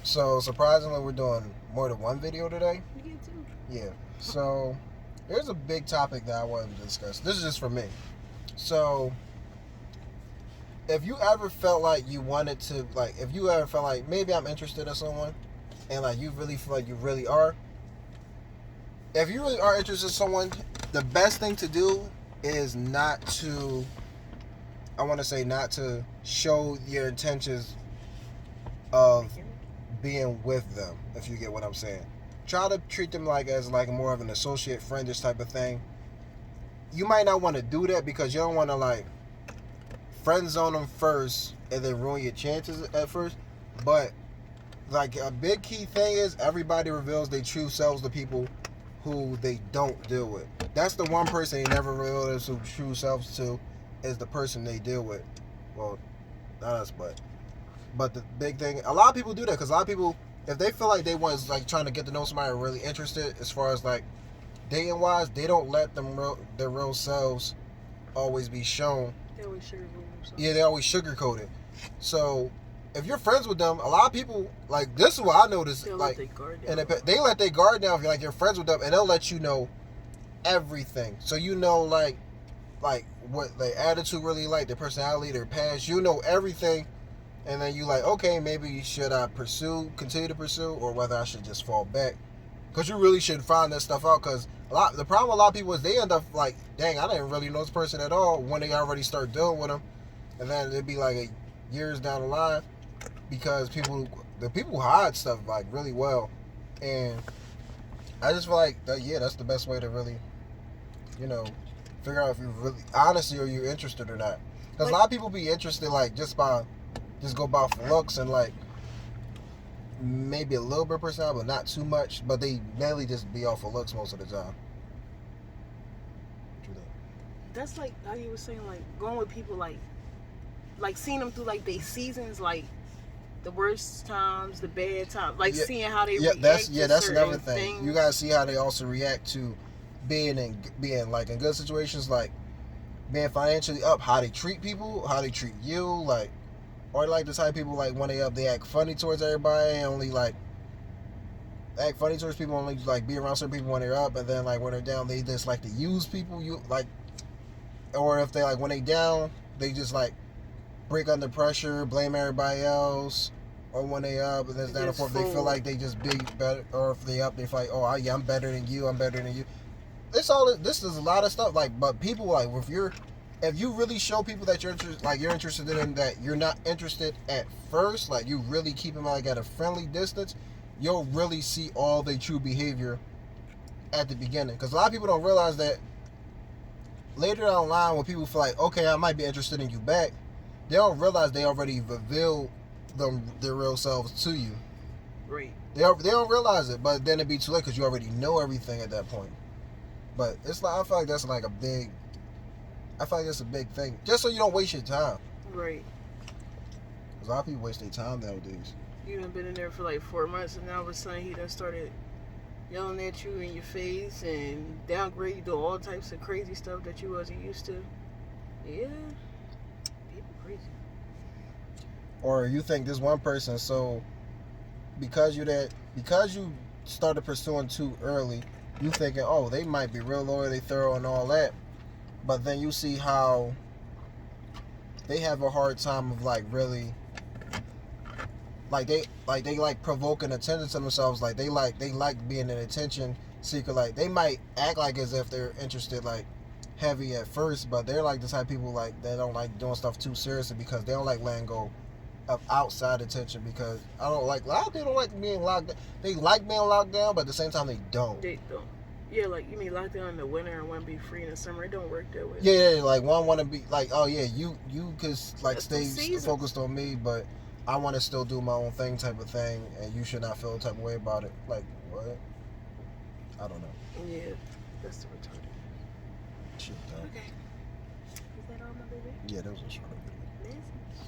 So surprisingly, we're doing more than one video today. You get two. Yeah. So here's a big topic that I wanted to discuss. This is just for me. So if you ever felt like you wanted to, like, if you ever felt like maybe I'm interested in someone, and like you really feel like you really are, if you really are interested in someone, the best thing to do is not to, I want to say, not to show your intentions of being with them, if you get what I'm saying. Try to treat them like as like more of an associate, friendish type of thing. You might not want to do that because you don't want to like friend zone them first and then ruin your chances at first. But like a big key thing is everybody reveals their true selves to people who they don't deal with. That's the one person they never reveal their true selves to, is the person they deal with. Well, not us, but the big thing, a lot of people do that because a lot of people, if they feel like they want like trying to get to know somebody or really interested as far as like dating wise, they don't let their real selves always be shown. They always sugarcoat themselves. Yeah, they always sugarcoat it. So if you're friends with them, a lot of people, like, this is what I noticed. They'll like, let their guard down. and they let their guard down if you're like you're friends with them, and they'll let you know everything. So you know, like what their attitude really like, their personality, their past. You know everything, and then you like, okay, maybe should I continue to pursue, or whether I should just fall back. Because you really should find that stuff out. Because the problem with a lot of people is they end up like, dang, I didn't really know this person at all when they already start dealing with them, and then it'd be like years down the line because the people hide stuff like really well, and I just feel like that, yeah, that's the best way to really, you know, figure out if you really honestly are you interested or not. Because a lot of people be interested like just go by for looks and like maybe a little bit of personality, but not too much. But they mainly just be off of looks most of the time. That's like how you were saying, like going with people, like seeing them through like they seasons, like the worst times, the bad times, like seeing how they react. That's certain another thing. things. You gotta see how they also react to being like in good situations, like being financially up, how they treat people, how they treat you, like, or like the type of people like when they up, they act funny towards everybody, and only like act funny towards people, only like be around certain people when they're up, and then like when they're down, they just like to use people. You like, or if they like when they down, they just like break under pressure, blame everybody else. Or when they up and then down and forth, they feel like they just be better. Or if they up, they fight. Oh, yeah, I'm better than you. I'm better than you. This is a lot of stuff. Like, but people like if you really show people that you're interested in them, that you're not interested at first, like you really keep them like at a friendly distance, you'll really see all their true behavior at the beginning. Because a lot of people don't realize that later down the line, when people feel like, okay, I might be interested in you back, they don't realize they already revealed their real selves to you. Right. They don't realize it, but then it'd be too late because you already know everything at that point. But it's like, I feel like that's a big thing. Just so you don't waste your time. Right. Because a lot of people waste their time nowadays. You done been in there for like 4 months, and now all of a sudden he done started yelling at you in your face and downgrade you, do all types of crazy stuff that you wasn't used to. Yeah. People crazy. Or you think this one person, so because you started pursuing too early, you thinking, oh, they might be real loyal, they thorough and all that, but then you see how they have a hard time of like really they like provoking attention to themselves, like they like being an attention seeker, like they might act like as if they're interested like heavy at first, but they're like the type of people like they don't like doing stuff too seriously because they don't like letting go of outside attention, because I don't like a lot of people don't like being locked down. They like being locked down, but at the same time they don't. They don't. Yeah, like you mean locked down in the winter and want to be free in the summer. It don't work that way. Yeah, like one want to be like, oh yeah, you could like That's stay focused on me, but I want to still do my own thing type of thing, and you should not feel the type of way about it. Like what? I don't know. Yeah, that's the retarded. Shit, though. Okay. Is that all, my baby? Yeah, that was a short video. Nice.